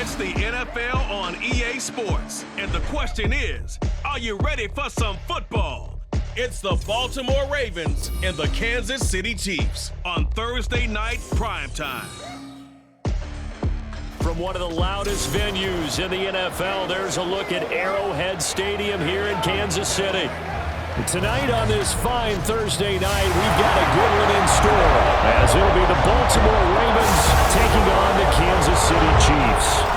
It's the NFL on EA Sports, and the question is, are you ready for some football? It's the Baltimore Ravens and the Kansas City Chiefs on Thursday night primetime. From one of the loudest venues in the NFL, there's a look at Arrowhead Stadium here in Kansas City. Tonight on this fine Thursday night, we've got a good one in store, as it'll be the Baltimore Ravens taking on the Kansas City Chiefs.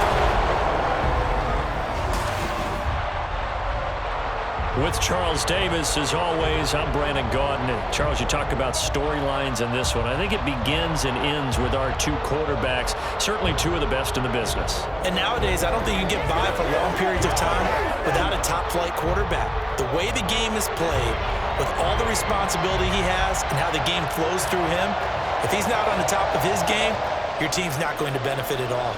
With Charles Davis, as always, I'm Brandon Gaudin. Charles, you talk about storylines in this one. I think it begins and ends with our two quarterbacks, certainly two of the best in the business. And nowadays, I don't think you can get by for long periods of time without a top-flight quarterback. The way the game is played, with all the responsibility he has and how the game flows through him, if he's not on the top of his game, your team's not going to benefit at all.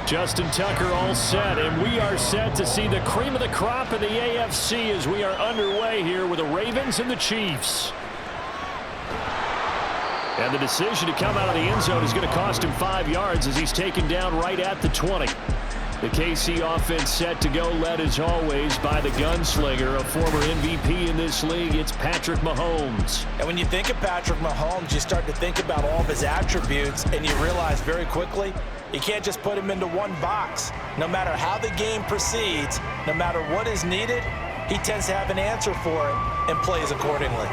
Justin Tucker all set, and we are set to see the cream of the crop in the AFC as we are underway here with the Ravens and the Chiefs. And the decision to come out of the end zone is going to cost him 5 yards as he's taken down right at the 20. The KC offense set to go, led as always by the gunslinger, a former MVP in this league. It's Patrick Mahomes. And when you think of Patrick Mahomes, you start to think about all of his attributes, and you realize very quickly you can't just put him into one box. No matter how the game proceeds, no matter what is needed, he tends to have an answer for it and plays accordingly.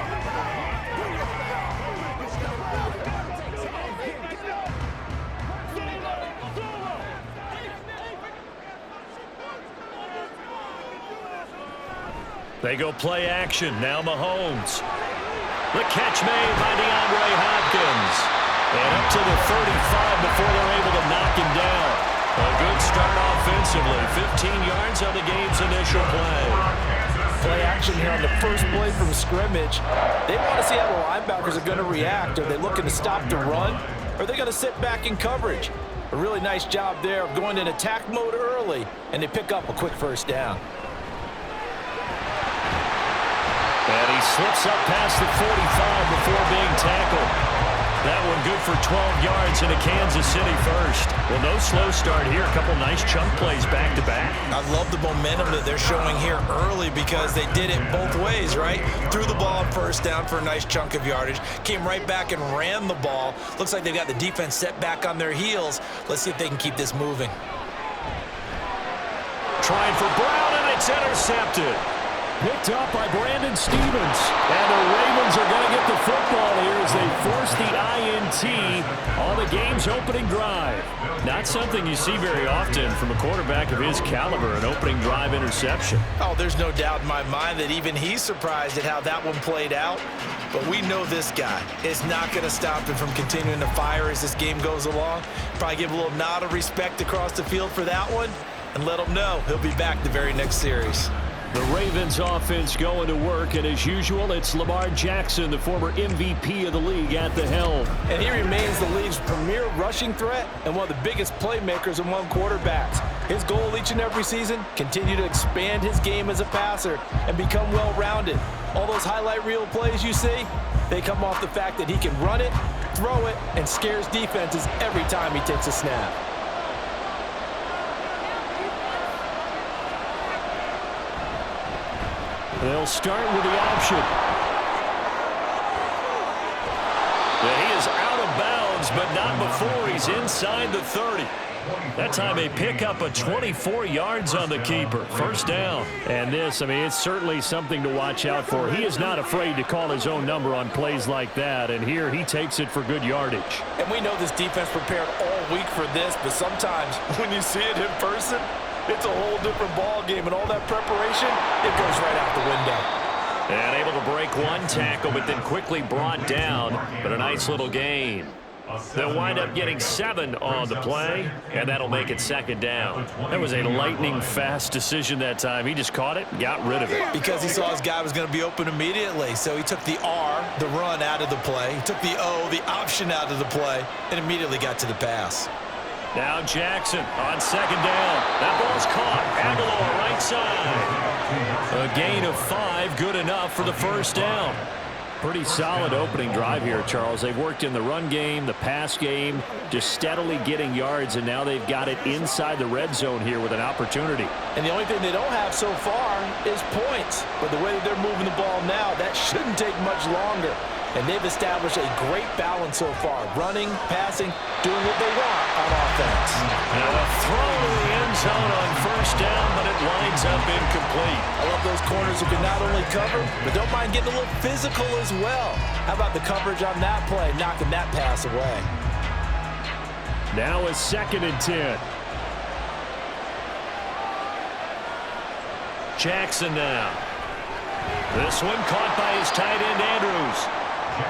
They go play action. Now Mahomes. The catch made by DeAndre Hopkins. And up to the 35 before they're able to knock him down. A good start offensively. 15 yards on the game's initial play. Play action here on the first play from scrimmage. They want to see how the linebackers are going to react. Are they looking to stop the run? Or are they going to sit back in coverage? A really nice job there of going in attack mode early, and they pick up a quick first down. And he slips up past the 45 before being tackled. That one good for 12 yards in a Kansas City first. Well, no slow start here. A couple nice chunk plays back-to-back. I love the momentum that they're showing here early because they did it both ways, right? Threw the ball on first down for a nice chunk of yardage. Came right back and ran the ball. Looks like they've got the defense set back on their heels. Let's see if they can keep this moving. Trying for Brown, and it's intercepted. Picked up by Brandon Stevens. And the Ravens are going to get the football here as they force the INT on the game's opening drive. Not something you see very often from a quarterback of his caliber, an opening drive interception. Oh, there's no doubt in my mind that even he's surprised at how that one played out. But we know this guy is not going to stop him from continuing to fire as this game goes along. Probably give a little nod of respect across the field for that one and let him know he'll be back the very next series. The Ravens offense going to work, and as usual, it's Lamar Jackson, the former MVP of the league, at the helm. And he remains the league's premier rushing threat and one of the biggest playmakers among quarterbacks. His goal each and every season, continue to expand his game as a passer and become well-rounded. All those highlight reel plays you see, they come off the fact that he can run it, throw it, and scares defenses every time he takes a snap. They'll start with the option. And he is out of bounds, but not before he's inside the 30. That time they pick up a 24 yards on the keeper. First down. And this, I mean, it's certainly something to watch out for. He is not afraid to call his own number on plays like that. And here he takes it for good yardage. And we know this defense prepared all week for this, but sometimes when you see it in person, it's a whole different ball game, and all that preparation, it goes right out the window. And able to break one tackle, but then quickly brought down. But a nice little gain. They'll wind up getting 7 on the play, and that'll make it second down. That was a lightning-fast decision that time. He just caught it and got rid of it. Because he saw his guy was going to be open immediately, so he took the R, the run, out of the play. He took the O, the option, out of the play, and immediately got to the pass. Now Jackson on second down. That ball's caught. Aguilar right side. A gain of 5, good enough for the first down. Pretty solid opening drive here, Charles. They've worked in the run game, the pass game, just steadily getting yards, and now they've got it inside the red zone here with an opportunity. And the only thing they don't have so far is points. But the way that they're moving the ball now, that shouldn't take much longer. And they've established a great balance so far. Running, passing, doing what they want on offense. Now a throw to the end zone on first down, but it winds up incomplete. I love those corners who can not only cover, but don't mind getting a little physical as well. How about the coverage on that play, knocking that pass away? Now a 2nd and 10. Jackson now. This one caught by his tight end, Andrews.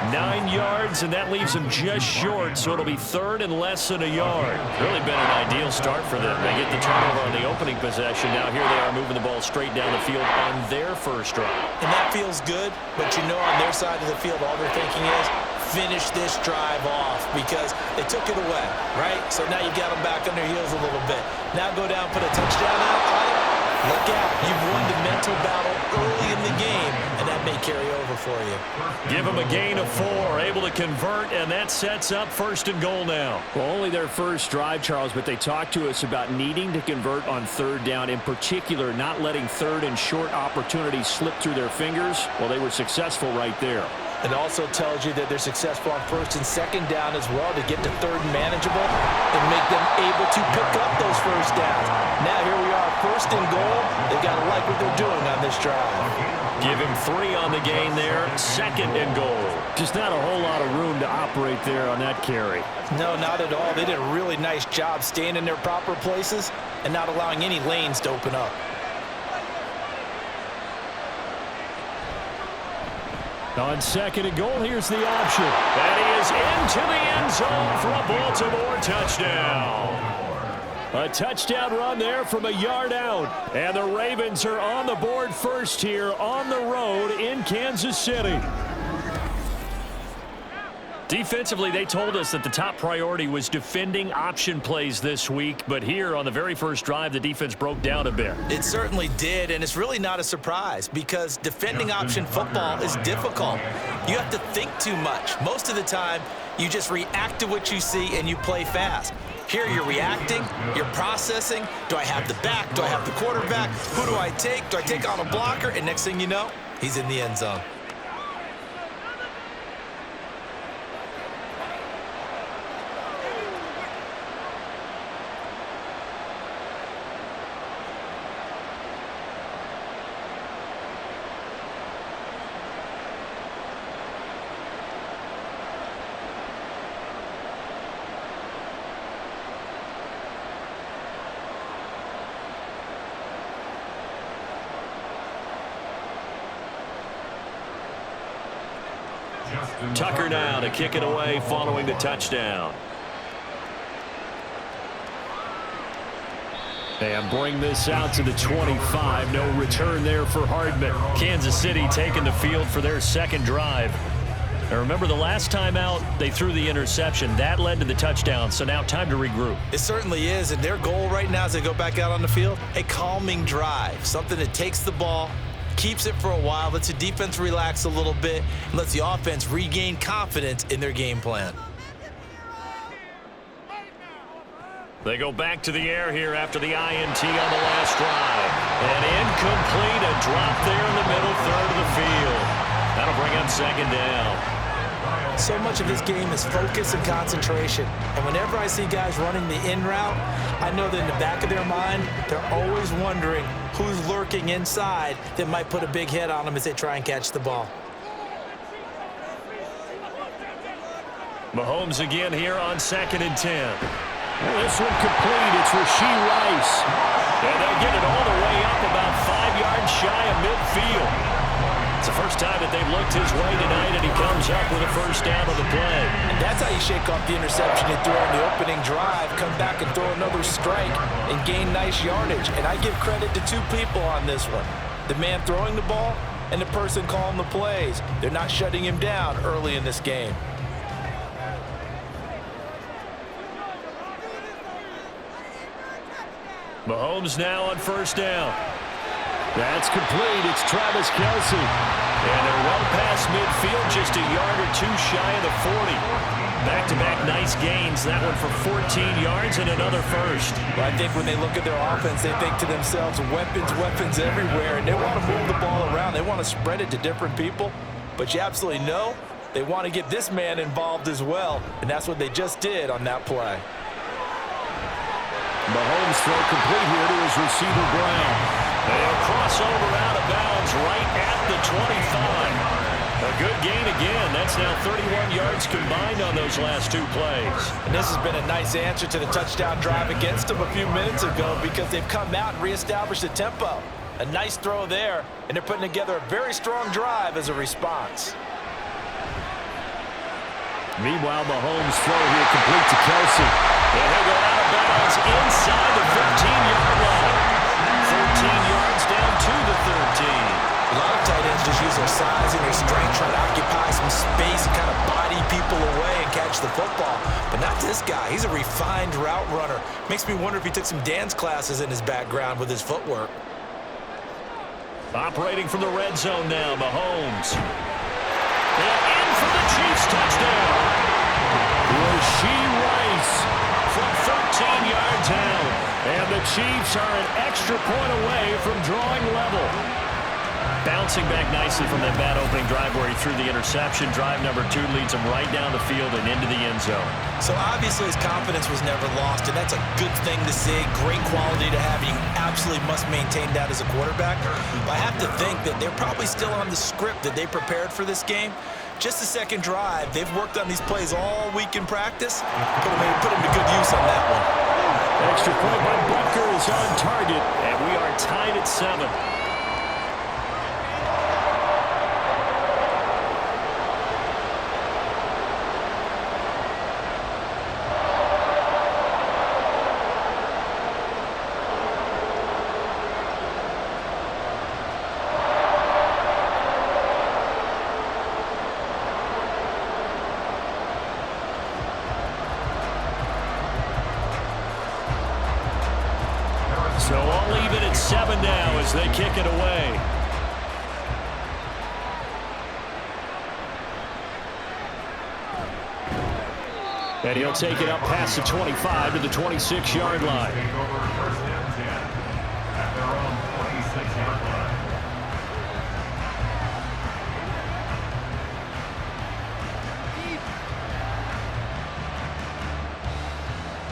9 yards, and that leaves him just short, so it'll be 3rd and less than a yard. Really been an ideal start for them. They get the turnover on the opening possession. Now here they are moving the ball straight down the field on their first drive. And that feels good, but you know on their side of the field, all they're thinking is, finish this drive off, because they took it away, right? So now you got them back on their heels a little bit. Now go down, put a touchdown out on it. Look out, you've won the mental battle early in the game, and that may carry over for you. Give them a gain of 4, able to convert, and that sets up 1st and goal now. Well, only their first drive, Charles, but they talked to us about needing to convert on 3rd down, in particular not letting 3rd and short opportunities slip through their fingers. Well, they were successful right there. It also tells you that they're successful on 1st and 2nd down as well to get to 3rd and manageable and make them able to pick up those first downs. Now here we are, 1st and goal. They've got to like what they're doing on this drive. Give him 3 on the gain there, 2nd and goal. Just not a whole lot of room to operate there on that carry. No, not at all. They did a really nice job staying in their proper places and not allowing any lanes to open up. On 2nd and goal, here's the option. And he is into the end zone for a Baltimore touchdown. A touchdown run there from a yard out. And the Ravens are on the board first here on the road in Kansas City. Defensively, they told us that the top priority was defending option plays this week, but here on the very first drive, the defense broke down a bit. It certainly did, and it's really not a surprise because defending option football is difficult. You have to think too much. Most of the time, you just react to what you see and you play fast. Here you're reacting, you're processing. Do I have the back? Do I have the quarterback? Who do I take? Do I take on a blocker? And next thing you know, he's in the end zone. Tucker now to kick it away following the touchdown. And bring this out to the 25. No return there for Hardman. Kansas City taking the field for their 2nd drive. Now remember, the last time out, they threw the interception. That led to the touchdown, so now time to regroup. It certainly is, and their goal right now as they go back out on the field, a calming drive, something that takes the ball, keeps it for a while, lets the defense relax a little bit, and lets the offense regain confidence in their game plan. They go back to the air here after the INT on the last drive. And incomplete, a drop there in the middle third of the field. That'll bring up 2nd down. So much of this game is focus and concentration. And whenever I see guys running the in route, I know that in the back of their mind, they're always wondering who's lurking inside that might put a big hit on them as they try and catch the ball. Mahomes again here on 2nd and 10. Well, this one complete. It's Rashee Rice. And they get it all the way up about 5 yards shy of midfield. It's the first time that they've looked his way tonight, and he comes up with a first down on the play. And that's how you shake off the interception you threw on the opening drive, come back and throw another strike and gain nice yardage. And I give credit to two people on this one. The man throwing the ball and the person calling the plays. They're not shutting him down early in this game. Mahomes now on first down. That's complete. It's Travis Kelce. And they're well past midfield, just a yard or two shy of the 40. Back-to-back nice gains. That one for 14 yards and another first. Well, I think when they look at their offense, they think to themselves, weapons, weapons everywhere. And they want to move the ball around. They want to spread it to different people. But you absolutely know they want to get this man involved as well. And that's what they just did on that play. Mahomes throw complete here to his receiver, Brown. They'll cross over out of bounds right at the 25. A good gain again. That's now 31 yards combined on those last two plays. And this has been a nice answer to the touchdown drive against them a few minutes ago because they've come out and reestablished the tempo. A nice throw there, and they're putting together a very strong drive as a response. Meanwhile, Mahomes throw here complete to Kelce. And he'll go out of bounds inside the 15-yard line. 13 yards down to the 13. A lot of tight ends just use their size and their strength, trying to occupy some space and kind of body people away and catch the football. But not this guy. He's a refined route runner. Makes me wonder if he took some dance classes in his background with his footwork. Operating from the red zone now, Mahomes. And in for the Chiefs touchdown. Rashee Rice from 13 yards out. And the Chiefs are an extra point away from drawing level. Bouncing back nicely from that bad opening drive where he threw the interception. Drive number 2 leads him right down the field and into the end zone. So obviously his confidence was never lost, and that's a good thing to see. Great quality to have. You absolutely must maintain that as a quarterback. But I have to think that they're probably still on the script that they prepared for this game. Just the second drive. They've worked on these plays all week in practice. Put them to good use on that one. Extra point by Butker is on target, and we are tied at 7. So all even at 7 now as they kick it away. And he'll take it up past the 25 to the 26-yard line.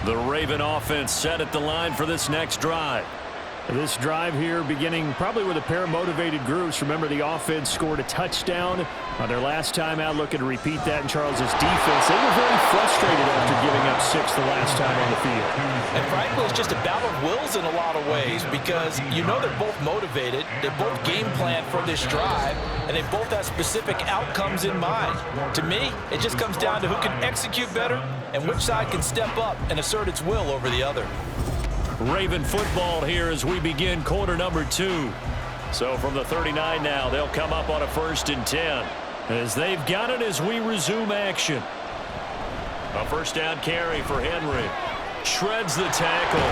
The Raven offense set at the line for this next drive. This drive here beginning probably with a pair of motivated groups. Remember, the offense scored a touchdown on their last time out. Looking to repeat that in Charles's defense. They were very frustrated after giving up 6 the last time on the field. And frankly, it's just a battle of wills in a lot of ways because you know they're both motivated. They both game plan for this drive, and they both have specific outcomes in mind. To me, it just comes down to who can execute better and which side can step up and assert its will over the other. Raven football here as we begin quarter number 2. So from the 39 now, they'll come up on a 1st and 10 as they've got it as we resume action. A first down carry for Henry. Shreds the tackle.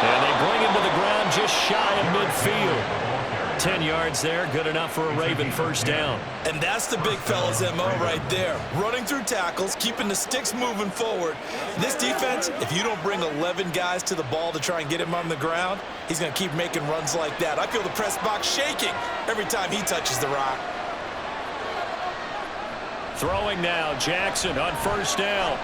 And they bring him to the ground just shy of midfield. 10 yards there, good enough for a Raven first down. And that's the big fella's MO right there. Running through tackles, keeping the sticks moving forward. This defense, if you don't bring 11 guys to the ball to try and get him on the ground, he's going to keep making runs like that. I feel the press box shaking every time he touches the rock. Throwing now, Jackson on first down.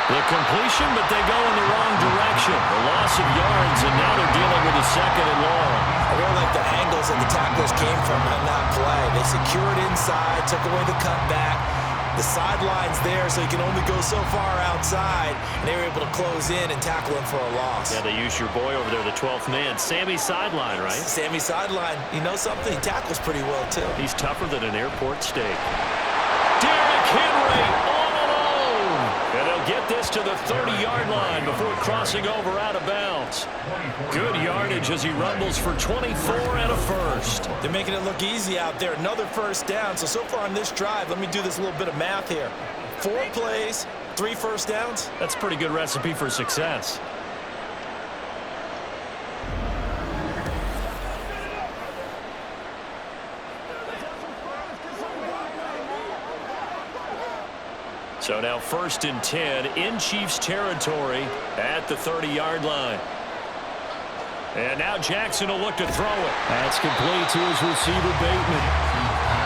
The completion, but they go in the wrong direction. A loss of yards, and now they're dealing with a 2nd and long. I really like the angles that the tacklers came from on that play. They secured inside, took away the cutback, The sideline's there, so he can only go so far outside, and they were able to close in and tackle him for a loss. Yeah, they used your boy over there, the 12th man. Sammy Sideline, right? Sammy Sideline. You know something? He tackles pretty well, too. He's tougher than an airport steak. Derrick Henry all alone. And they'll get this to the 30-yard line before crossing over out of bounds. Good yardage as he rumbles for 24 and a first. They're making it look easy out there. Another first down. So far on this drive, let me do this little bit of math here. 4 plays, 3 first downs. That's a pretty good recipe for success. So now 1st and 10 in Chiefs territory at the 30-yard line. And now Jackson will look to throw it. That's complete to his receiver, Bateman.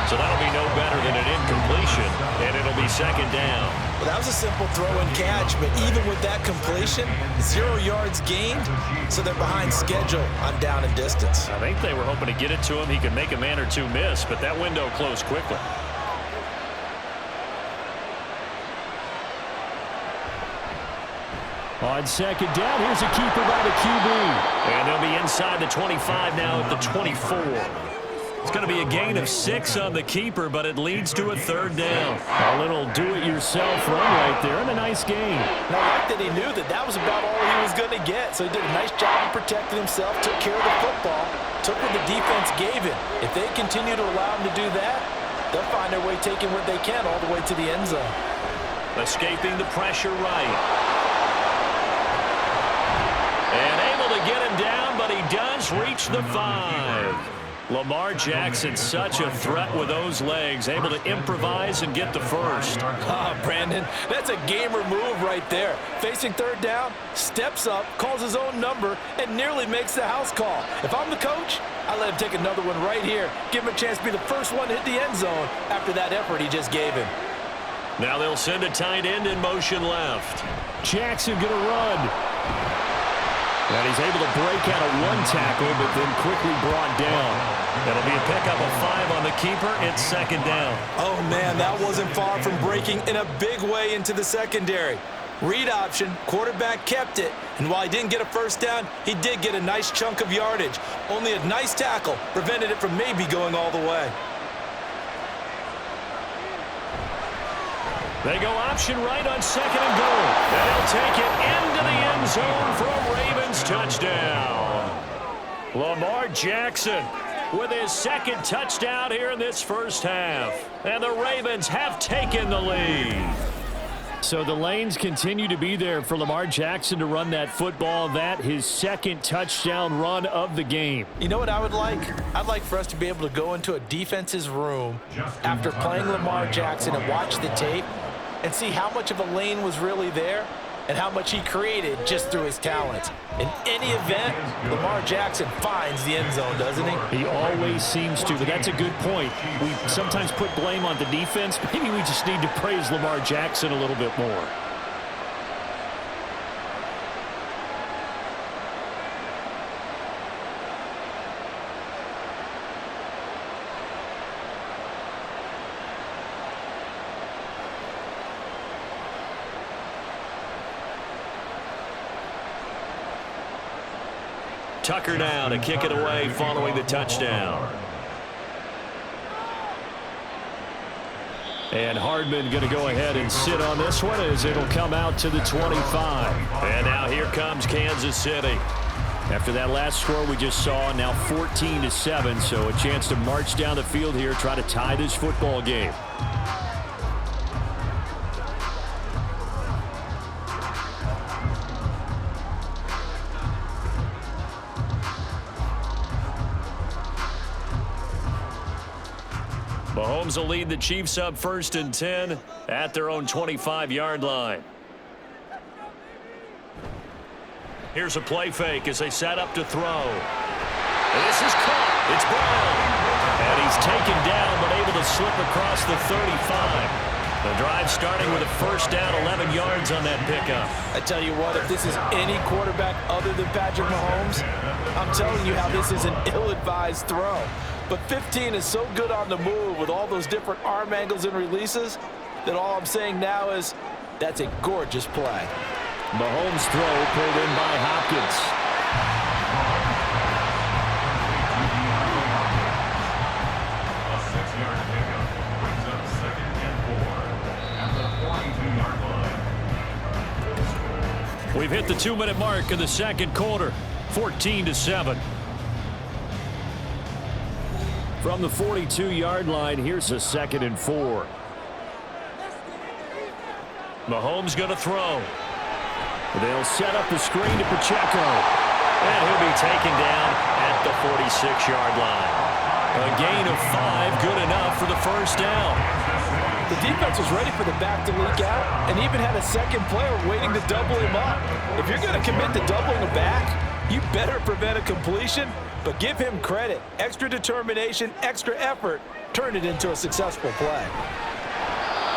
So that'll be no better than an incompletion, and it'll be 2nd down. Well, that was a simple throw and catch, but even with that completion, 0 yards gained, so they're behind schedule on down and distance. I think they were hoping to get it to him. He could make a man or two miss, but that window closed quickly. On 2nd down, here's a keeper by the QB. And they'll be inside the 25 now at the 24. It's going to be a gain of 6 on the keeper, but it leads to a 3rd down. A little do-it-yourself run right there, and a nice gain. Now, I like that he knew that was about all he was going to get, so he did a nice job of protecting himself, took care of the football, took what the defense gave him. If they continue to allow him to do that, they'll find their way taking what they can all the way to the end zone. Escaping the pressure right. And able to get him down, but he does reach the 5. Lamar Jackson, such a threat with those legs, able to improvise and get the first. Brandon, that's a gamer move right there. Facing 3rd down, steps up, calls his own number, and nearly makes the house call. If I'm the coach, I let him take another one right here. Give him a chance to be the first one to hit the end zone after that effort he just gave him. Now they'll send a tight end in motion left. Jackson gonna run. And he's able to break out of 1 tackle, but then quickly brought down. That'll be a pickup of 5 on the keeper. It's 2nd down. Oh, man, that wasn't far from breaking in a big way into the secondary. Read option, quarterback kept it, and while he didn't get a first down, he did get a nice chunk of yardage. Only a nice tackle prevented it from maybe going all the way. They go option right on 2nd and goal. And they'll take it into the end zone for a Ravens touchdown. Lamar Jackson with his 2nd touchdown here in this first half. And the Ravens have taken the lead. So the lanes continue to be there for Lamar Jackson to run that football. That his 2nd touchdown run of the game. You know what I would like? I'd like for us to be able to go into a defense's room after playing Lamar Jackson and watch the tape and see how much of a lane was really there and how much he created just through his talents. In any event, Lamar Jackson finds the end zone, doesn't he? He always seems to, but that's a good point. We sometimes put blame on the defense. Maybe we just need to praise Lamar Jackson a little bit more. Tucker now to kick it away following the touchdown. And Hardman going to go ahead and sit on this one as it'll come out to the 25. And now here comes Kansas City. After that last score we just saw, now 14-7, so a chance to march down the field here, try to tie this football game. Mahomes will lead the Chiefs up 1st and 10 at their own 25-yard line. Here's a play fake as they set up to throw. And this is caught. It's Brown. And he's taken down but able to slip across the 35. The drive starting with a first down, 11 yards on that pickup. I tell you what, if this is any quarterback other than Patrick Mahomes, I'm telling you how this is an ill-advised throw. But 15 is so good on the move with all those different arm angles and releases, then all I'm saying now is that's a gorgeous play. Mahomes' throw pulled in by Hopkins. We've hit the 2-minute mark in the second quarter, 14-7. From the 42-yard line, here's a 2nd and 4. Mahomes going to throw. They'll set up the screen to Pacheco. And he'll be taken down at the 46-yard line. A gain of 5, good enough for the first down. The defense was ready for the back to leak out and even had a second player waiting to double him up. If you're going to commit to doubling a back, you better prevent a completion, but give him credit. Extra determination, extra effort, turned it into a successful play.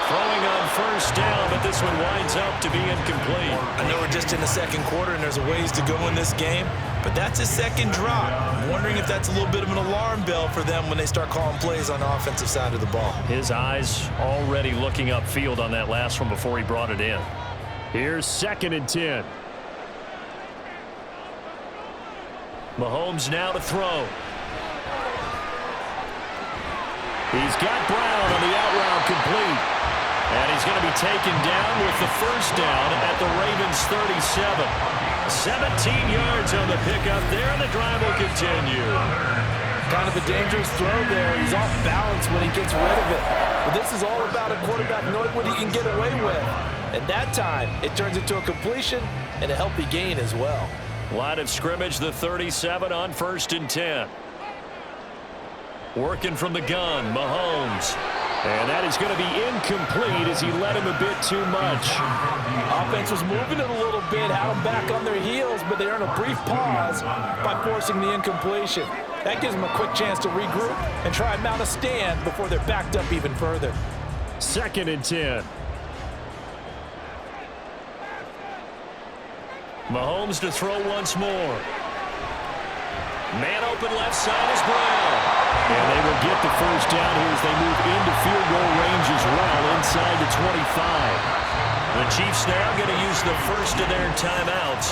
Throwing on first down, but this one winds up to be incomplete. I know we're just in the second quarter and there's a ways to go in this game, but that's his second drop. I'm wondering if that's a little bit of an alarm bell for them when they start calling plays on the offensive side of the ball. His eyes already looking upfield on that last one before he brought it in. Here's 2nd and 10. Mahomes now to throw. He's got Brown on the out route complete. And he's going to be taken down with the first down at the Ravens 37. 17 yards on the pickup there, and the drive will continue. Kind of a dangerous throw there. He's off balance when he gets rid of it. But this is all about a quarterback knowing what he can get away with. And that time, it turns into a completion and a healthy gain as well. Line of scrimmage, the 37 on 1st and 10. Working from the gun, Mahomes. And that is going to be incomplete as he led him a bit too much. Offense was moving it a little bit, had them back on their heels, but they earn a brief pause by forcing the incompletion. That gives them a quick chance to regroup and try and mount a stand before they're backed up even further. 2nd and 10. Mahomes to throw once more. Man open left side is Brown. And they will get the first down here as they move into field goal range as well inside the 25. The Chiefs now going to use the first of their timeouts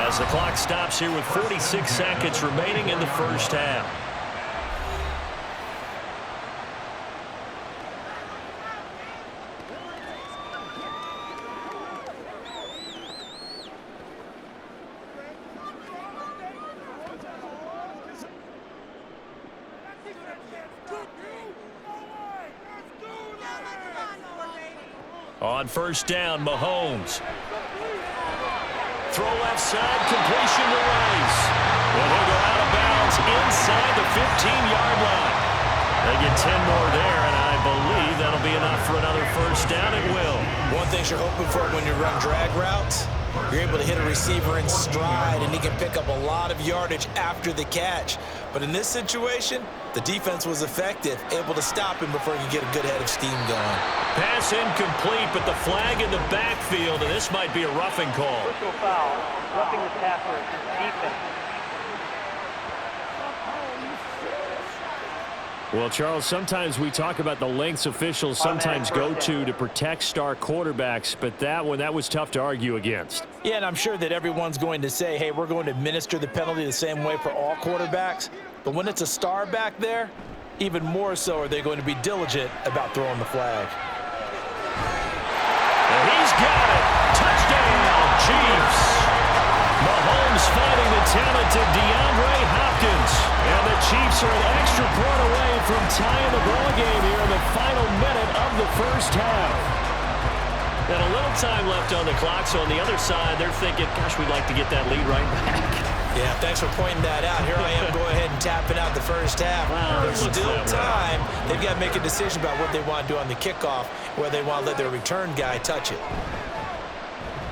as the clock stops here with 46 seconds remaining in the first half. On first down, Mahomes. Throw left side, completion to Rice. And he'll go out of bounds inside the 15-yard line. They get 10 more there, and I believe that'll be enough for another first down. It will. One thing you're hoping for when you run drag routes, you're able to hit a receiver in stride, and he can pick up a lot of yardage after the catch. But in this situation, the defense was effective, able to stop him before he could get a good head of steam going. Pass incomplete, but the flag in the backfield, and this might be a roughing call. Personal foul, roughing the passer, defense. Well, Charles, sometimes we talk about the lengths officials sometimes go to protect star quarterbacks, but that one, that was tough to argue against. Yeah, and I'm sure that everyone's going to say, hey, we're going to administer the penalty the same way for all quarterbacks. But when it's a star back there, even more so are they going to be diligent about throwing the flag. And he's got it. Touchdown, Chiefs. Mahomes fighting the talented DeAndre Hopkins. And the Chiefs are an extra point away from tying the ball game here in the final minute of the first half. And a little time left on the clock, so on the other side, they're thinking, gosh, we'd like to get that lead right back. Yeah, thanks for pointing that out. Here I am, go ahead and tapping out the first half. Wow, There's looks still that way. time. They've got to make a decision about what they want to do on the kickoff, whether they want to let their return guy touch it.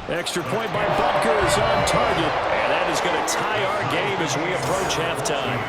Extra point by Butker is on target. And that is going to tie our game as we approach halftime.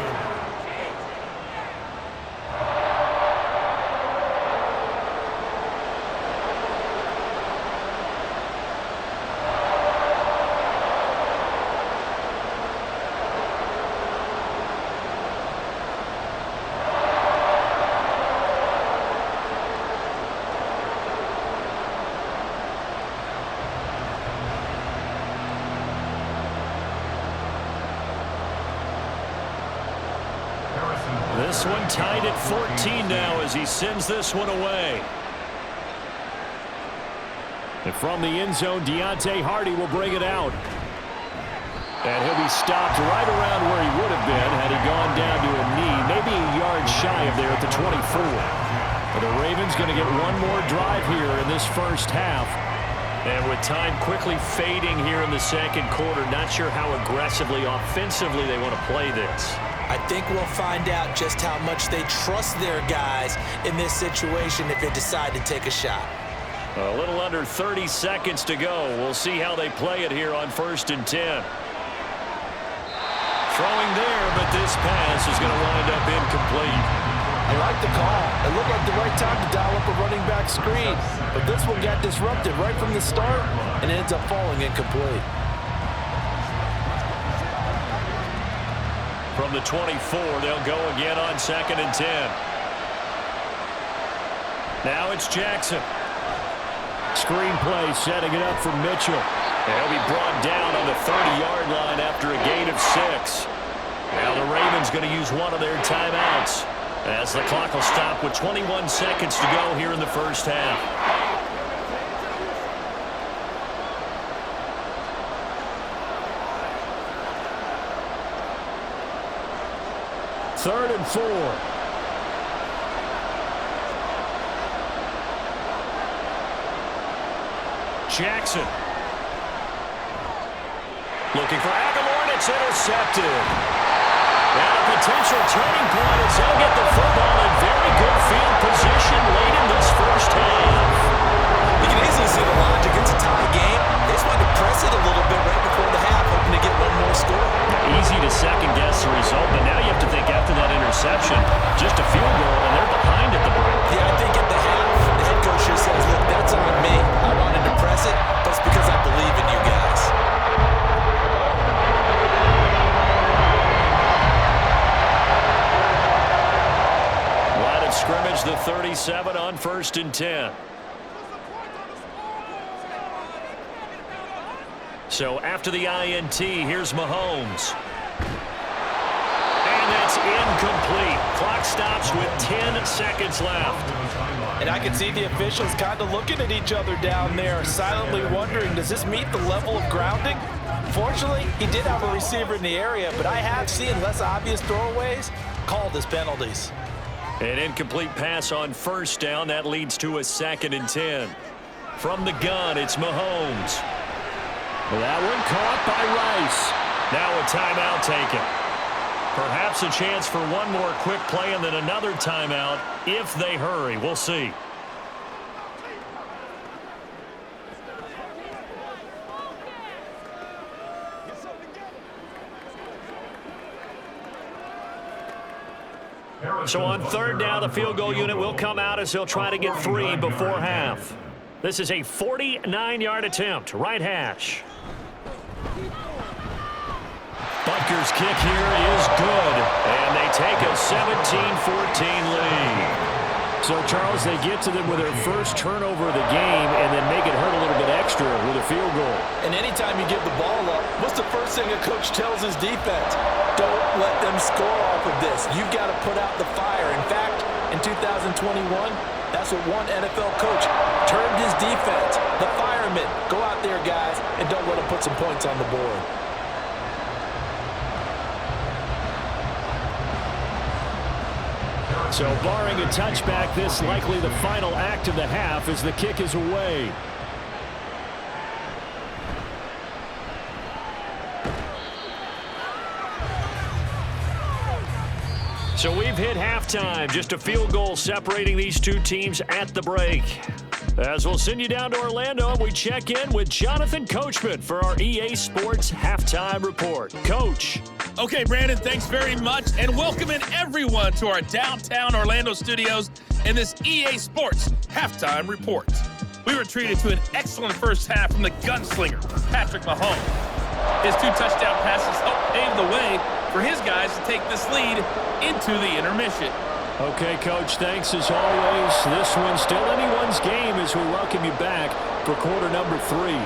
This one tied at 14 now as he sends this one away. And from the end zone, Deontay Hardy will bring it out. And he'll be stopped right around where he would have been had he gone down to a knee, maybe a yard shy of there at the 24. But the Ravens going to get one more drive here in this first half. And with time quickly fading here in the second quarter, not sure how aggressively, offensively they want to play this. I think we'll find out just how much they trust their guys in this situation if they decide to take a shot. A little under 30 seconds to go. We'll see how they play it here on 1st and 10. Throwing there, but this pass is going to wind up incomplete. I like the call. It looked like the right time to dial up a running back screen. But this one got disrupted right from the start and ends up falling incomplete. From the 24, they'll go again on 2nd and 10. Now it's Jackson. Screenplay setting it up for Mitchell. He'll be brought down on the 30-yard line after a gain of 6. Now the Ravens going to use one of their timeouts as the clock will stop with 21 seconds to go here in the first half. Third and 4. Jackson. Looking for Aguilar, and it's intercepted. And a potential turning point as they'll get the football in very good field position late in this first half. You can easily see the logic. It's a tie game. They just wanted to press it a little bit right before the half, hoping to get one more score. Easy to second-guess the result, but now you have to think after that interception, just a field goal, and they're behind at the break. Yeah, I think at the half, the head coach just says, look, that's on me. I wanted to press it, but it's because I believe in you guys. Line of scrimmage, the 37 on 1st and 10. So after the INT, here's Mahomes. And that's incomplete. Clock stops with 10 seconds left. And I can see the officials kind of looking at each other down there, silently wondering, does this meet the level of grounding? Fortunately, he did have a receiver in the area, but I have seen less obvious throwaways called as penalties. An incomplete pass on 1st down. That leads to a 2nd and 10. From the gun, it's Mahomes. That one caught by Rice. Now a timeout taken. Perhaps a chance for one more quick play and then another timeout if they hurry. We'll see. So on 3rd down, the field goal unit will come out as they'll try to get 3 before half. This is a 49-yard attempt, right hash. Butker's kick here is good, and they take a 17-14 lead. So, Charles, they get to them with their first turnover of the game and then make it hurt a little bit extra with a field goal. And anytime you give the ball up, what's the first thing a coach tells his defense? Don't let them score off of this. You've got to put out the fire. In fact, in 2021, that's what one NFL coach termed his defense. The firemen. Go out there, guys, and don't let them put some points on the board. So barring a touchback, this likely the final act of the half as the kick is away. So we've hit halftime. Just a field goal separating these two teams at the break. As we'll send you down to Orlando, and we check in with Jonathan Coachman for our EA Sports Halftime Report. Coach. Okay, Brandon, thanks very much, and welcome in everyone to our downtown Orlando studios in this EA Sports Halftime Report. We were treated to an excellent first half from the gunslinger, Patrick Mahomes. His 2 touchdown passes helped pave the way for his guys to take this lead into the intermission. Okay, Coach, thanks as always. This one's still anyone's game as we welcome you back for quarter number 3.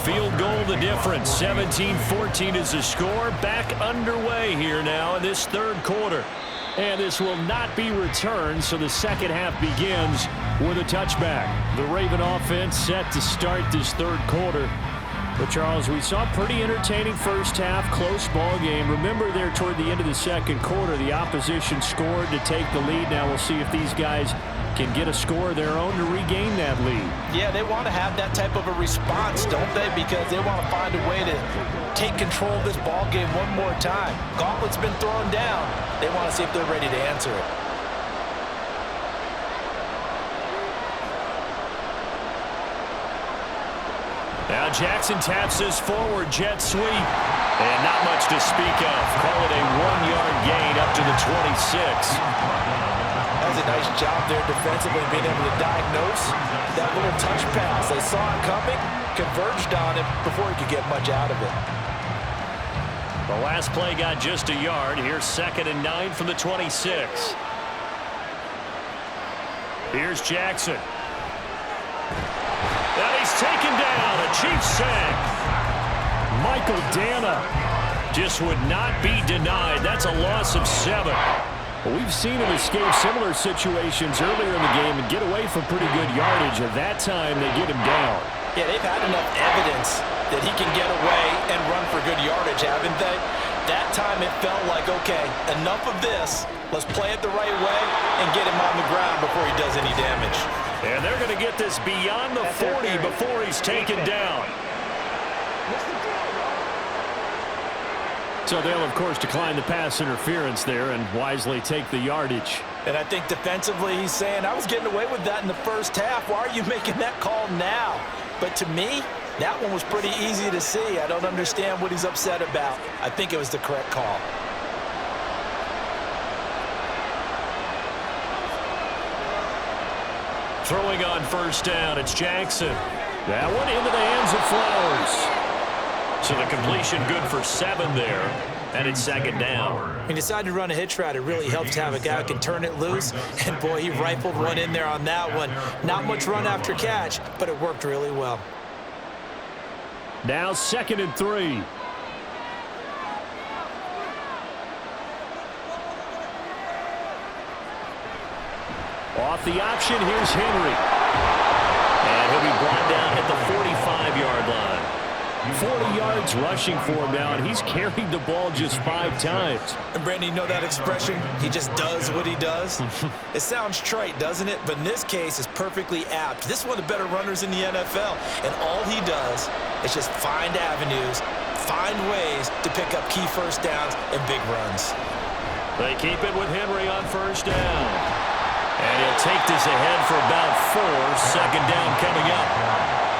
field goal the difference. 17-14 is the score. Back underway here now in this third quarter. And this will not be returned, so the second half begins with a touchback. The Raven offense set to start this third quarter. But, Charles, we saw a pretty entertaining first half, close ball game. Remember there toward the end of the second quarter, the opposition scored to take the lead. Now we'll see if these guys can get a score of their own to regain that lead. Yeah, they want to have that type of a response, don't they? Because they want to find a way to take control of this ball game one more time. Gauntlet's been thrown down. They want to see if they're ready to answer it. Now Jackson taps this forward jet sweep. And not much to speak of. Call it a 1-yard gain up to the 26. That's a nice job there defensively, being able to diagnose that little touch pass. They saw it coming, converged on it before he could get much out of it. The last play got just a yard. Here's 2nd and 9 from the 26. Here's Jackson. And he's taken down. A Chiefs sack. Michael Dana just would not be denied. That's a loss of 7. We've seen him escape similar situations earlier in the game and get away from pretty good yardage. At that time, they get him down. Yeah, they've had enough evidence that he can get away and run for good yardage, haven't they? That time it felt like, okay, enough of this. Let's play it the right way and get him on the ground before he does any damage. And they're going to get this beyond the 40 before he's taken down. So they'll, of course, decline the pass interference there and wisely take the yardage. And I think defensively he's saying, I was getting away with that in the first half. Why are you making that call now? But to me, that one was pretty easy to see. I don't understand what he's upset about. I think it was the correct call. Throwing on first down, it's Jackson. That one into the hands of Flowers. So the completion good for 7 there, and it's 2nd down. He decided to run a hitch route. It really helps to have a guy who can turn it loose. And, boy, he rifled one in there on that one. Not much run after catch, but it worked really well. Now 2nd and 3. Off the option, here's Henry. And he'll be brought down at the 45-yard line. 40 yards rushing for him now, and he's carried the ball just 5 times. And, Brandon, you know that expression? He just does what he does? It sounds trite, doesn't it? But in this case, it's perfectly apt. This is one of the better runners in the NFL, and all he does is just find avenues, find ways to pick up key first downs and big runs. They keep it with Henry on first down. And he'll take this ahead for about 4. 2nd down coming up.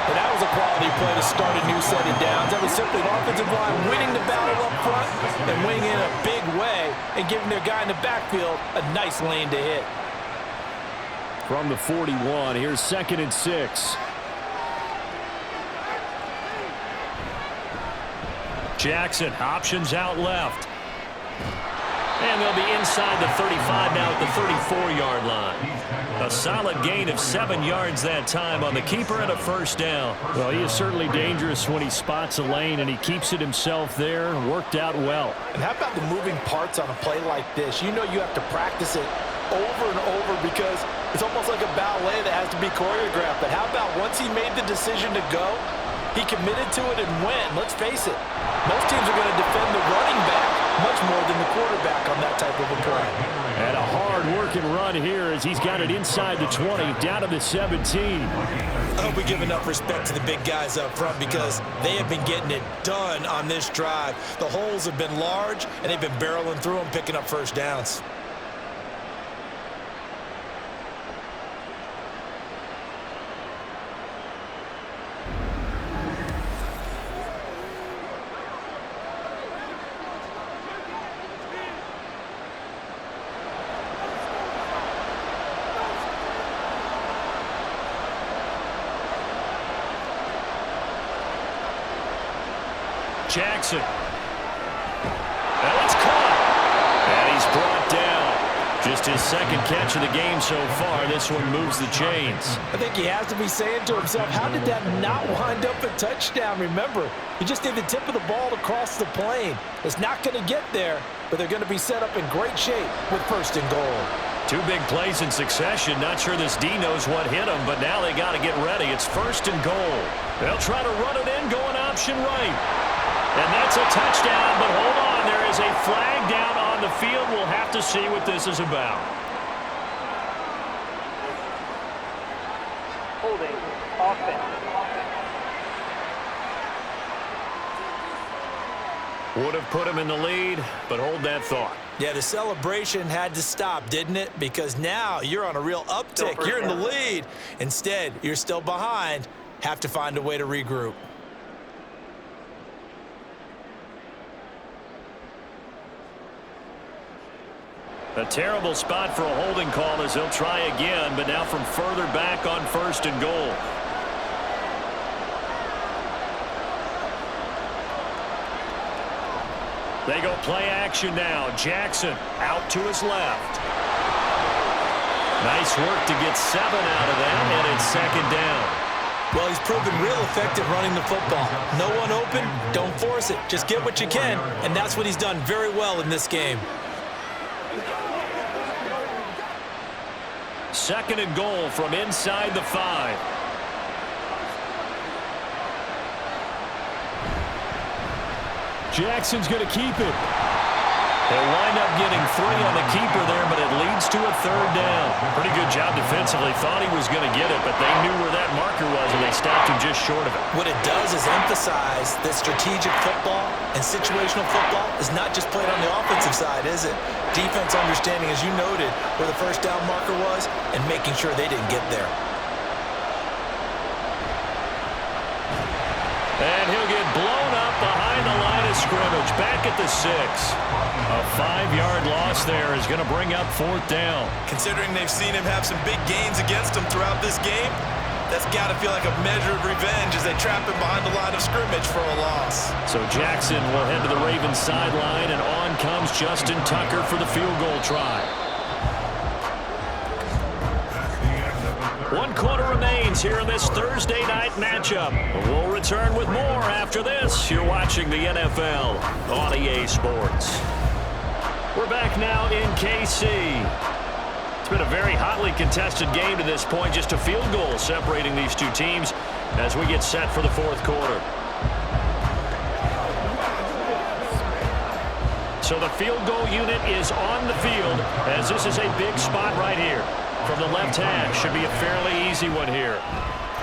And that was a quality play to start a new set of downs. That was simply an offensive line winning the battle up front and winning in a big way and giving their guy in the backfield a nice lane to hit. From the 41, here's 2nd and 6. Jackson, options out left. And they'll be inside the 35 now at the 34-yard line. A solid gain of 7 yards that time on the keeper and a first down. Well, he is certainly dangerous when he spots a lane, and he keeps it himself there. Worked out well. And how about the moving parts on a play like this? You know you have to practice it over and over because it's almost like a ballet that has to be choreographed. But how about once he made the decision to go, he committed to it and went. Let's face it, most teams are going to defend the running back much more than the quarterback on that type of a play. And a hard-working run here as he's got it inside the 20, down to the 17. I hope we give enough respect to the big guys up front because they have been getting it done on this drive. The holes have been large, and they've been barreling through them, picking up first downs. Jackson. And it's caught. And he's brought down just his second catch of the game so far. This one moves the chains. I think he has to be saying to himself, how did that not wind up a touchdown? Remember, you just need the tip of the ball to cross the plane. It's not going to get there, but they're going to be set up in great shape with 1st and goal. 2 big plays in succession. Not sure this D knows what hit him, but now they got to get ready. It's 1st and goal. They'll try to run it in, going option right. And that's a touchdown, but hold on. There is a flag down on the field. We'll have to see what this is about. Holding offense. Would have put him in the lead, but hold that thought. Yeah, the celebration had to stop, didn't it? Because now you're on a real uptick. You're in the lead. Instead, you're still behind. Have to find a way to regroup. A terrible spot for a holding call as he'll try again, but now from further back on 1st and goal. They go play action now. Jackson out to his left. Nice work to get 7 out of that, and it's 2nd down. Well, he's proven real effective running the football. No one open, don't force it. Just get what you can, and that's what he's done very well in this game. 2nd and goal from inside the 5. Jackson's going to keep it. They'll wind up getting 3 on the keeper there, but it leads to a 3rd down. Pretty good job defensively. Thought he was going to get it, but they knew where that marker was, and they stopped him just short of it. What it does is emphasize that strategic football and situational football is not just played on the offensive side, is it? Defense understanding, as you noted, where the 1st down marker was and making sure they didn't get there. And he'll get blown up behind the line of scrimmage, back at the 6. A 5-yard loss there is going to bring up 4th down. Considering they've seen him have some big gains against them throughout this game, that's got to feel like a measure of revenge as they trap him behind the line of scrimmage for a loss. So Jackson will head to the Ravens sideline, and on comes Justin Tucker for the field goal try. 1 quarter remains here in this Thursday night matchup. We'll return with more after this. You're watching the NFL on EA Sports. We're back now in KC. It's been a very hotly contested game to this point. Just a field goal separating these two teams as we get set for the 4th quarter. So the field goal unit is on the field as this is a big spot right here. From the left hash, should be a fairly easy one here.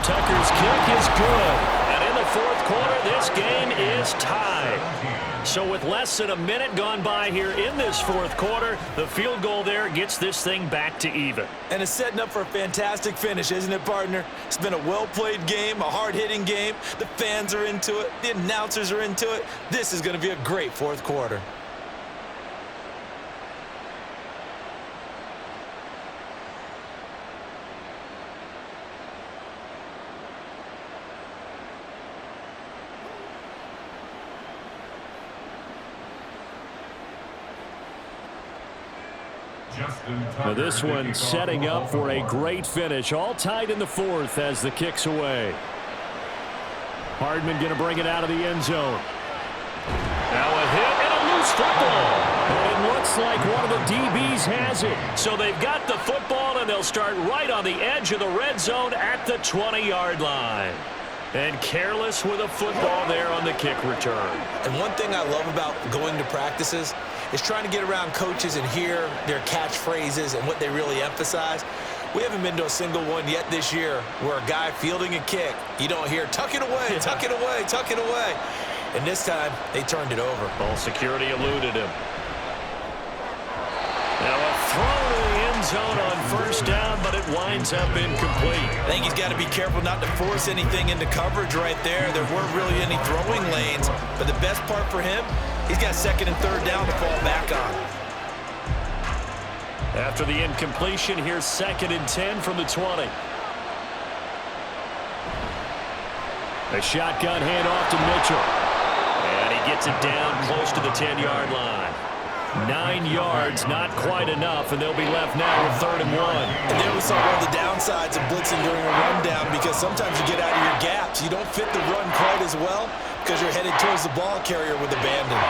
Tucker's kick is good. And in the 4th quarter, this game is tied. So with less than a minute gone by here in this 4th quarter, the field goal there gets this thing back to even. And it's setting up for a fantastic finish, isn't it, partner? It's been a well-played game, a hard-hitting game. The fans are into it. The announcers are into it. This is going to be a great 4th quarter. Now this one setting up for a great finish. All tied in the 4th as the kick's away. Hardman going to bring it out of the end zone. Now a hit and a loose football. And it looks like one of the DBs has it. So they've got the football, and they'll start right on the edge of the red zone at the 20-yard line. And careless with a football there on the kick return. And one thing I love about going to practices is trying to get around coaches and hear their catchphrases and what they really emphasize. We haven't been to a single one yet this year where a guy fielding a kick, you don't hear, tuck it away, tuck it away, tuck it away. And this time, they turned it over. Ball security eluded him. Now a throw to the end zone on 1st down, but it winds up incomplete. I think he's got to be careful not to force anything into coverage right there. There weren't really any throwing lanes, but the best part for him, he's got 2nd and 3rd down to fall back on. After the incompletion, here's 2nd and 10 from the 20. A shotgun handoff to Mitchell. And he gets it down close to the 10-yard line. 9 yards, not quite enough, and they'll be left now with 3rd and 1. And there we saw one of the downsides of blitzing during a rundown, because sometimes you get out of your gaps. You don't fit the run quite as well because you're headed towards the ball carrier with abandon.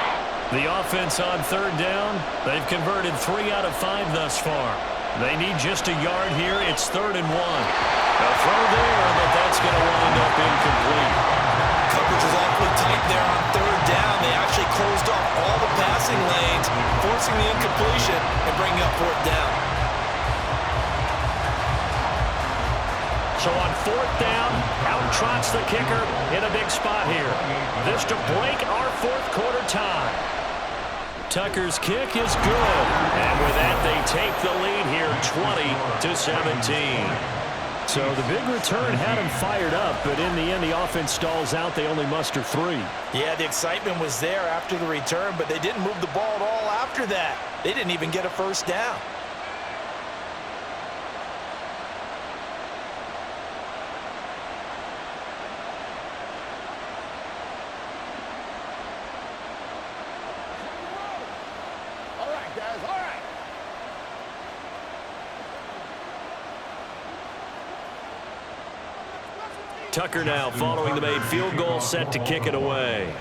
The offense on 3rd down, they've converted 3 out of 5 thus far. They need just a yard here. It's 3rd and 1. A throw there, but that's going to wind up incomplete. Coverage is awfully tight there on 3rd down. They actually closed off all the passing lanes, forcing the incompletion and bringing up 4th down. So on 4th down, out trots the kicker in a big spot here. This to break our 4th quarter tie. Tucker's kick is good. And with that, they take the lead here 20-17. So the big return had them fired up, but in the end, the offense stalls out. They only muster 3. Yeah, the excitement was there after the return, but they didn't move the ball at all after that. They didn't even get a 1st down. Tucker now following the made field goal, set to kick it away.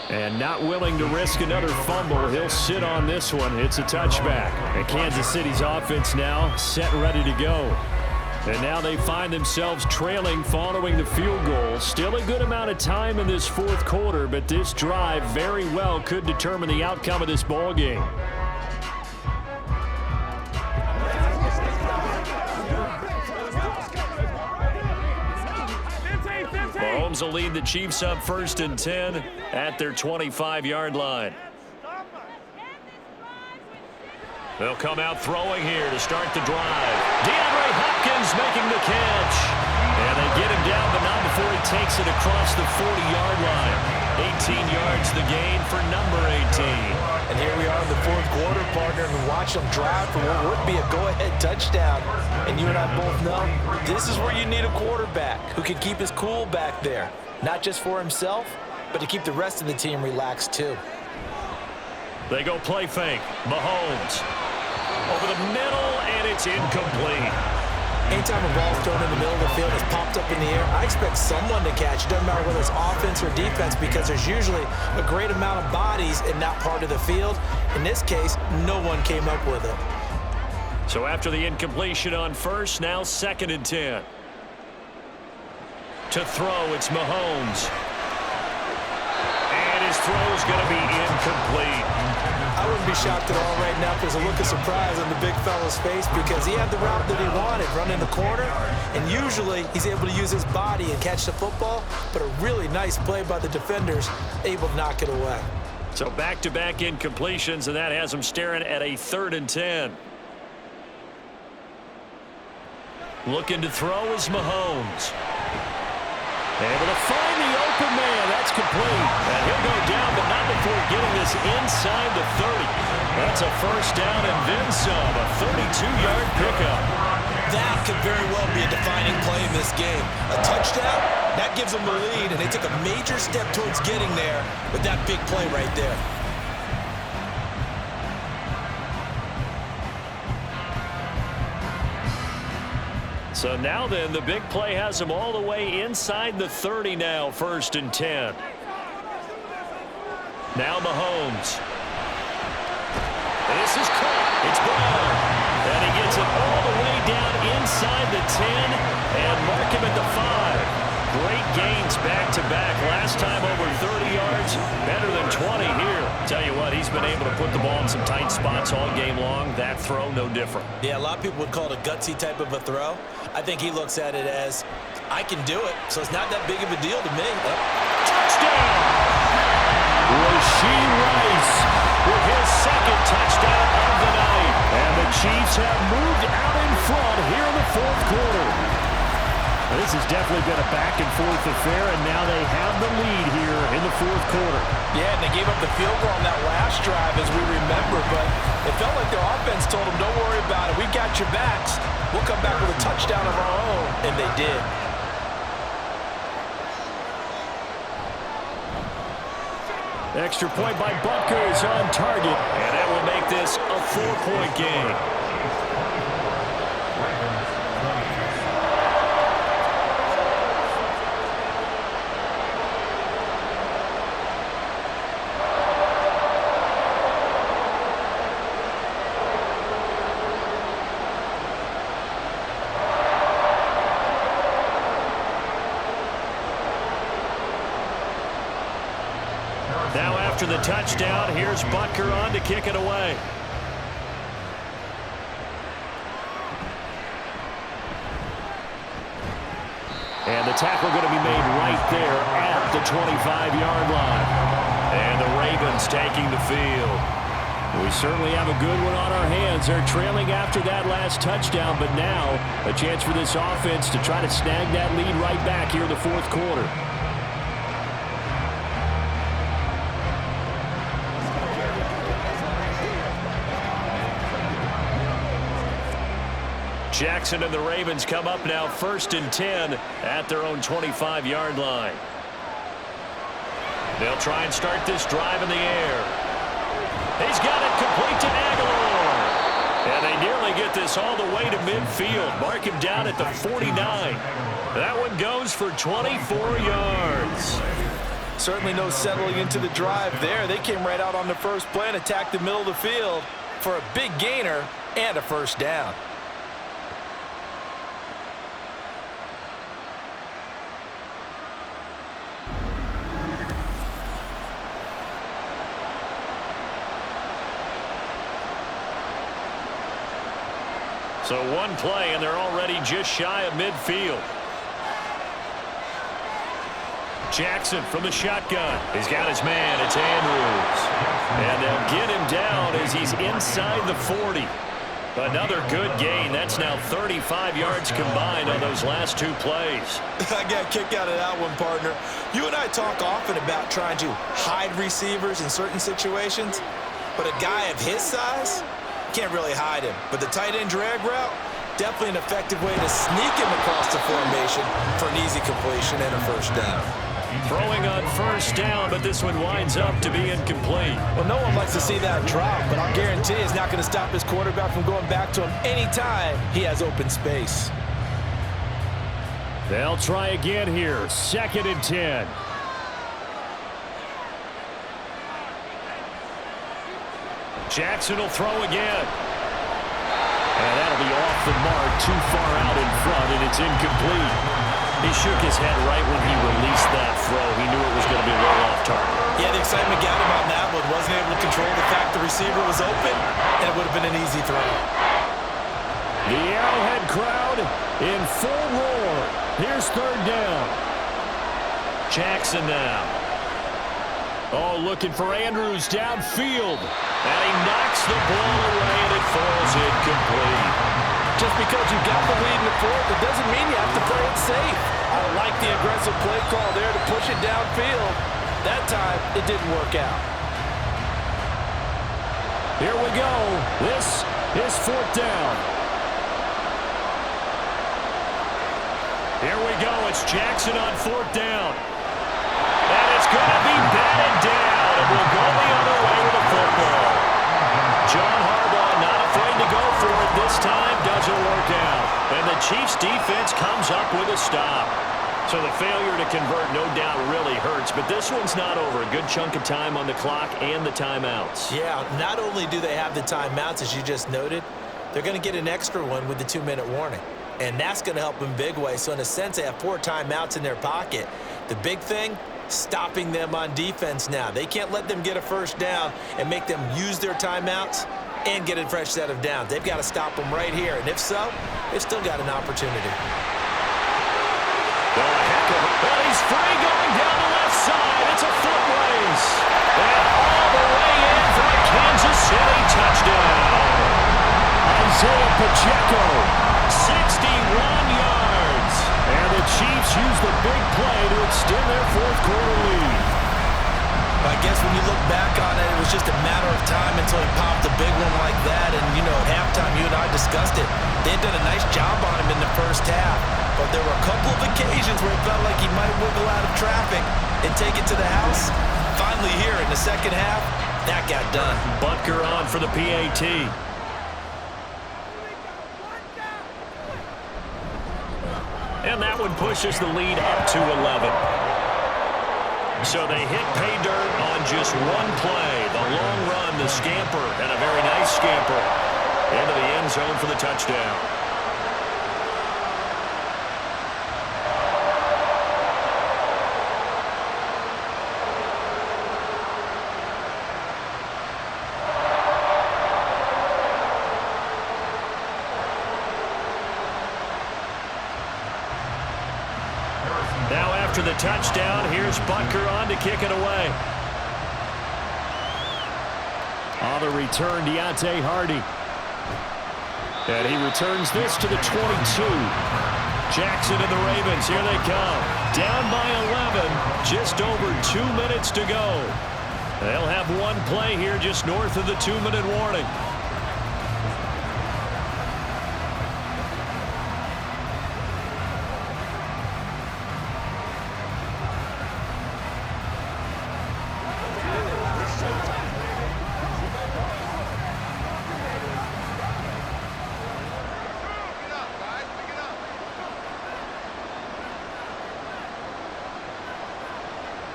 And not willing to risk another fumble. He'll sit on this one. It's a touchback. And Kansas City's offense now set and ready to go. And now they find themselves trailing following the field goal. Still a good amount of time in this 4th quarter, but this drive very well could determine the outcome of this ball game. Mahomes will lead the Chiefs up 1st and 10 at their 25-yard line. They'll come out throwing here to start the drive. DeAndre Hopkins making the catch. And they get him down, but not before he takes it across the 40-yard line. 18 yards the gain for number 18. And here we are in the 4th quarter, partner, and we watch them drive for what would be a go-ahead touchdown. And you and I both know this is where you need a quarterback who can keep his cool back there. Not just for himself, but to keep the rest of the team relaxed too. They go play fake. Mahomes over the middle, and it's incomplete. Anytime a ball is thrown in the middle of the field, it's popped up in the air, I expect someone to catch. It doesn't matter whether it's offense or defense, because there's usually a great amount of bodies in that part of the field. In this case, no one came up with it. So after the incompletion on 1st, now 2nd and 10. To throw, it's Mahomes. And his throw's going to be incomplete. I wouldn't be shocked at all right now if there's a look of surprise on the big fella's face, because he had the route that he wanted, running the corner, and usually he's able to use his body and catch the football, but a really nice play by the defenders, able to knock it away. So back-to-back incompletions, and that has him staring at a 3rd and 10. Looking to throw is Mahomes. Able to find the open man. That's complete. And he'll go down, but not before getting this inside the 30. That's a 1st down and then some. A 32-yard pickup. That could very well be a defining play in this game. A touchdown, that gives them the lead, and they took a major step towards getting there with that big play right there. So now then, the big play has them all the way inside the 30 now, 1st and 10. Now Mahomes. This is caught. It's Brown. And he gets it all the way down inside the 10 and mark him at the 5. Great gains back-to-back. Last time over 30 yards, better than 20 here. Tell you what, he's been able to put the ball in some tight spots all game long. That throw, no different. Yeah, a lot of people would call it a gutsy type of a throw. I think he looks at it as, I can do it, so it's not that big of a deal to me. Touchdown! Rasheed Rice with his 2nd touchdown of the night. And the Chiefs have moved out in front here in the 4th quarter. This has definitely been a back-and-forth affair, and now they have the lead here in the 4th quarter. Yeah, and they gave up the field goal on that last drive, as we remember, but it felt like their offense told them, don't worry about it, we got your backs. We'll come back with a touchdown of our own, and they did. Extra point by Butker is on target, and that will make this a 4-point game. Now after the touchdown, here's Butker on to kick it away. And the tackle going to be made right there at the 25-yard line. And the Ravens taking the field. We certainly have a good one on our hands. They're trailing after that last touchdown, but now a chance for this offense to try to snag that lead right back here in the fourth quarter. Jackson and the Ravens come up now 1st and 10 at their own 25-yard line. They'll try and start this drive in the air. He's got it complete to Aguilar. And they nearly get this all the way to midfield. Mark him down at the 49. That one goes for 24 yards. Certainly no settling into the drive there. They came right out on the first play and attacked the middle of the field for a big gainer and a first down. So one play, and they're already just shy of midfield. Jackson from the shotgun. He's got his man. It's Andrews. And they'll get him down as he's inside the 40. Another good gain. That's now 35 yards combined on those last two plays. I got a kick out of that one, partner. You and I talk often about trying to hide receivers in certain situations, but a guy of his size can't really hide him. But the tight end drag route, definitely an effective way to sneak him across the formation for an easy completion and a first down. Throwing on first down, but this one winds up to be incomplete. Well, no one likes to see that drop, but I'll guarantee it's not going to stop his quarterback from going back to him anytime he has open space. They'll try again here. 2nd and 10. Jackson will throw again. And that'll be off the mark, too far out in front, and it's incomplete. He shook his head right when he released that throw. He knew it was going to be a little off target. Yeah, the excitement got him on that one. Wasn't able to control the fact the receiver was open, and it would have been an easy throw. The Arrowhead crowd in full roar. Here's 3rd down. Jackson now. Oh, looking for Andrews downfield. And he knocks the ball away, and it falls incomplete. Just because you got the lead in the fourth, it doesn't mean you have to play it safe. I like the aggressive play call there to push it downfield. That time, it didn't work out. Here we go. This is 4th down. Here we go. It's Jackson on 4th down. And it's going to be batted down. And we'll go the other way with the football. John Harbaugh not afraid to go for it this time. Doesn't work out. And the Chiefs defense comes up with a stop. So the failure to convert no doubt really hurts. But this one's not over. A good chunk of time on the clock and the timeouts. Yeah, not only do they have the timeouts, as you just noted, they're going to get an extra one with the 2-minute warning. And that's going to help them big way. So in a sense, they have 4 timeouts in their pocket. The big thing, stopping them on defense now. They can't let them get a first down and make them use their timeouts and get a fresh set of downs. They've got to stop them right here. And if so, they've still got an opportunity. Well, he's free going down the left side. It's a foot race. And all the way in for a Kansas City touchdown. Isaiah Pacheco, 61 yards. And the Chiefs use the big play to extend their fourth quarter lead. I guess when you look back on it, it was just a matter of time until he popped a big one like that. And, you know, at halftime, you and I discussed it. They had done a nice job on him in the first half. But there were a couple of occasions where it felt like he might wiggle out of traffic and take it to the house. finally here in the second half, that got done. Butker on for the PAT. And that one pushes the lead up to 11. So they hit pay dirt on just one play. The long run, the scamper, and a very nice scamper into the end zone for the touchdown. Now after the touchdown, here's Butker on to kick it away. On the return, Deontay Hardy. And he returns this to the 22. Jackson and the Ravens, here they come. Down by 11, just over 2 minutes to go. They'll have one play here just north of the 2-minute warning.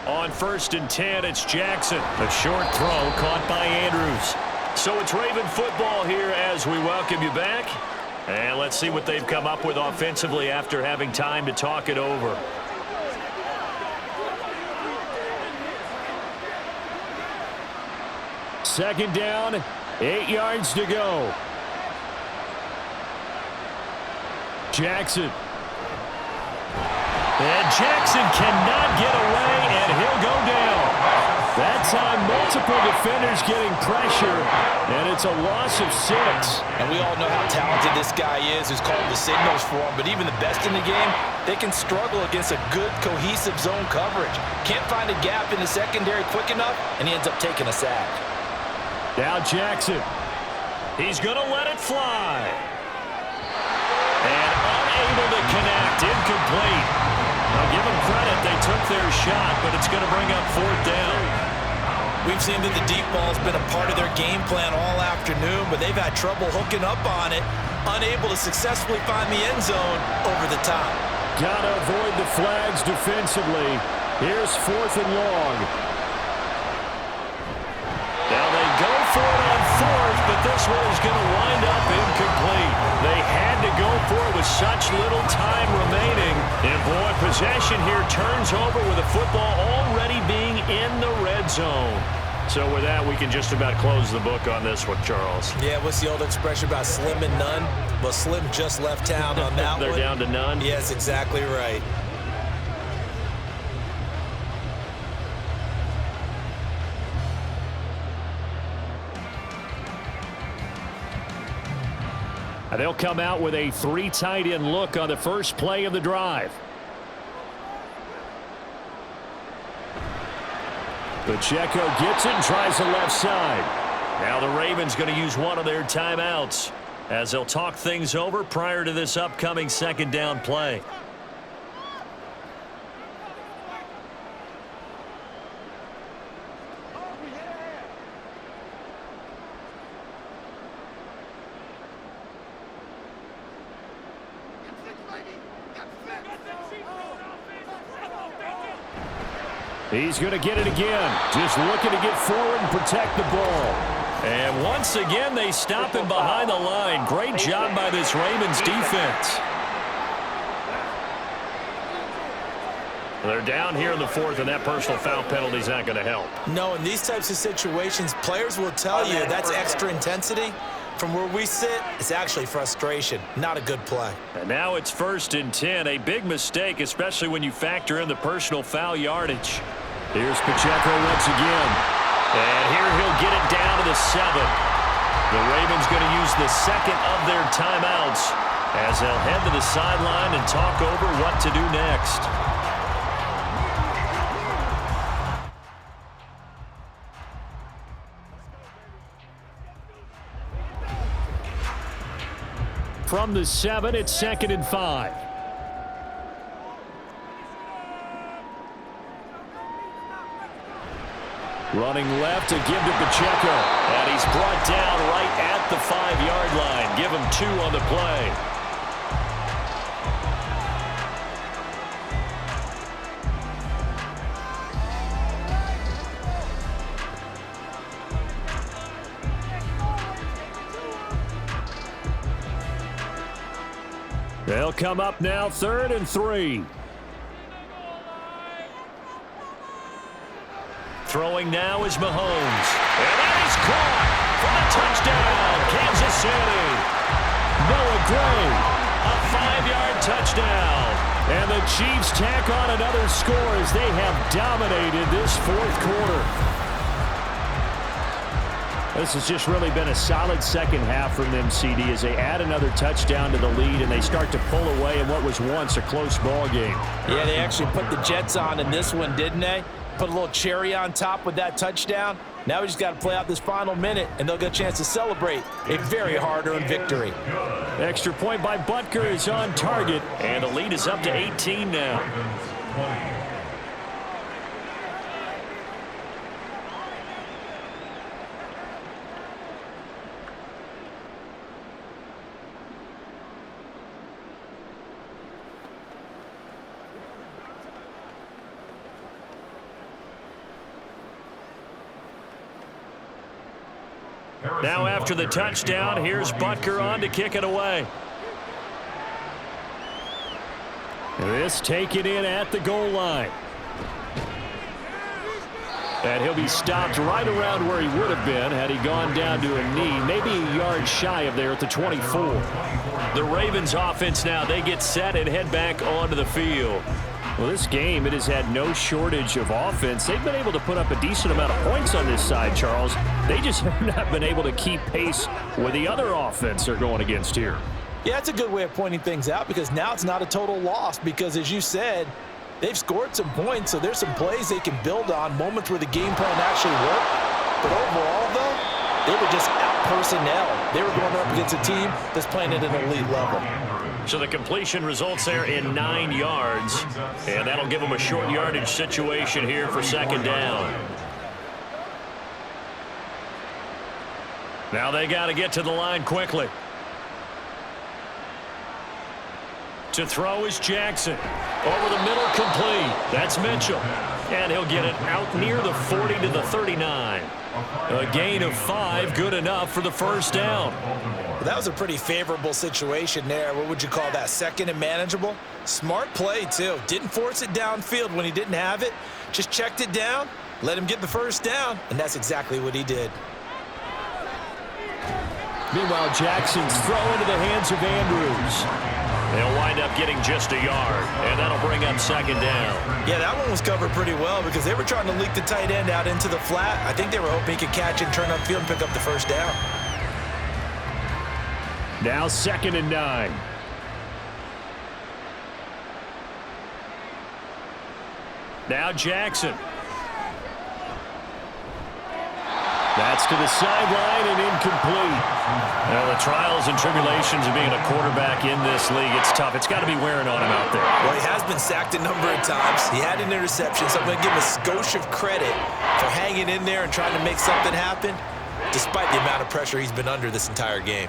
On 1st and 10, it's Jackson. A short throw caught by Andrews. So it's Raven football here as we welcome you back. And let's see what they've come up with offensively after having time to talk it over. Second down, 8 yards to go. Jackson. And Jackson cannot get away, and he'll go down. That time, multiple defenders getting pressure, and it's a loss of 6. And we all know how talented this guy is who's called the signals for him, but even the best in the game, they can struggle against a good, cohesive zone coverage. Can't find a gap in the secondary quick enough, and he ends up taking a sack. Now Jackson. He's going to let it fly. And unable to connect, incomplete. Now give them credit, they took their shot, but it's going to bring up 4th down. We've seen that the deep ball's been a part of their game plan all afternoon, but they've had trouble hooking up on it, unable to successfully find the end zone over the top. Got to avoid the flags defensively. Here's 4th and long. Now they go for it on 4th, but this one is going to wind up incomplete. They had to go for it with such little time remaining. And boy, possession here turns over with the football already being in the red zone. So with that, we can just about close the book on this one, Charles. Yeah, what's the old expression about slim and none? Well, Slim just left town on that They're one. down to none? Yes, exactly right. They'll come out with a 3 tight end look on the first play of the drive. Pacheco gets it and tries the left side. Now the Ravens going to use one of their timeouts as they'll talk things over prior to this upcoming 2nd down play. He's going to get it again. Just looking to get forward and protect the ball. And once again, they stop him behind the line. Great job by this Ravens defense. They're down here in the 4th, and that personal foul penalty is not going to help. No, in these types of situations, players will tell you that's extra intensity. From where we sit, it's actually frustration. Not a good play. And now it's 1st and 10. A big mistake, especially when you factor in the personal foul yardage. Here's Pacheco once again. And here he'll get it down to the 7. The Ravens going to use the 2nd of their timeouts as they'll head to the sideline and talk over what to do next. From the 7, it's 2nd and 5. Running left to give to Pacheco. And he's brought down right at the 5-yard line. Give him 2 on the play. They'll come up now 3rd and 3. Throwing now is Mahomes. And that is caught for the touchdown, Kansas City. Noah Gray, a 5-yard touchdown. And the Chiefs tack on another score as they have dominated this 4th quarter. This has just really been a solid second half from them, CD, as they add another touchdown to the lead and they start to pull away in what was once a close ball game. Yeah, they actually put the Jets on in this one, didn't they? Put a little cherry on top with that touchdown. Now we just got to play out this final minute, and they'll get a chance to celebrate a very hard-earned victory. Extra point by Butker is on target, and the lead is up to 18 now. Now after the touchdown, here's Butker on to kick it away. This taken in at the goal line. And he'll be stopped right around where he would have been had he gone down to a knee, maybe a yard shy of there at the 24. The Ravens offense now, they get set and head back onto the field. Well, this game, it has had no shortage of offense. They've been able to put up a decent amount of points on this side, Charles. They just have not been able to keep pace with the other offense they're going against here. Yeah, it's a good way of pointing things out because now it's not a total loss because, as you said, they've scored some points, so there's some plays they can build on, moments where the game plan actually worked. But overall, though, they were just out-personnel. They were going up against a team that's playing at an elite level. So the completion results there in 9 yards, and that'll give them a short yardage situation here for 2nd down. Now they got to get to the line quickly. To throw is Jackson. Over the middle, complete. That's Mitchell. And he'll get it out near the 40 to the 39. A gain of 5, good enough for the 1st down. Well, that was a pretty favorable situation there. What would you call that? 2nd and manageable? Smart play, too. Didn't force it downfield when he didn't have it. Just checked it down, let him get the 1st down, and that's exactly what he did. Meanwhile, Jackson's throw into the hands of Andrews. They'll wind up getting just a yard, and that'll bring up 2nd down. Yeah, that one was covered pretty well because they were trying to leak the tight end out into the flat. I think they were hoping he could catch and turn upfield and pick up the 1st down. Now 2nd and 9. Now Jackson. That's to the sideline and incomplete. Now the trials and tribulations of being a quarterback in this league, it's tough. It's got to be wearing on him out there. Well, he has been sacked a number of times. He had an interception, so I'm going to give him a skosh of credit for hanging in there and trying to make something happen, despite the amount of pressure he's been under this entire game.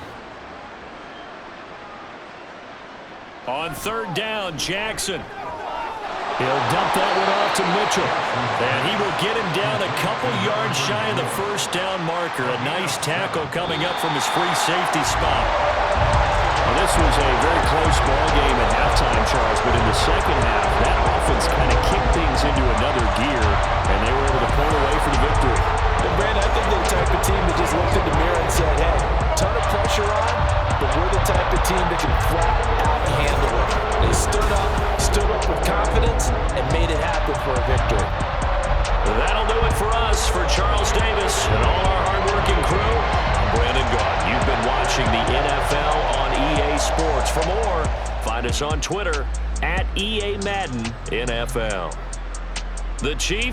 On 3rd down, Jackson. He'll dump that one off to Mitchell. And he will get him down a couple yards shy of the 1st down marker. A nice tackle coming up from his free safety spot. Well, this was a very close ball game at halftime, Charles, but in the second half, that offense kind of kicked things into another gear, and they were able to pull away for the victory. And Brandon, I think they're the type of team that just looked in the mirror and said, hey, ton of pressure on, but we're the type of team that can flat out handle it. They stood up with confidence, and made it happen for a victory. That'll do it for us. For Charles Davis and all our hardworking crew, I'm Brandon Gault. You've been watching the NFL on EA Sports. For more, find us on Twitter @EA Madden NFL. The Chiefs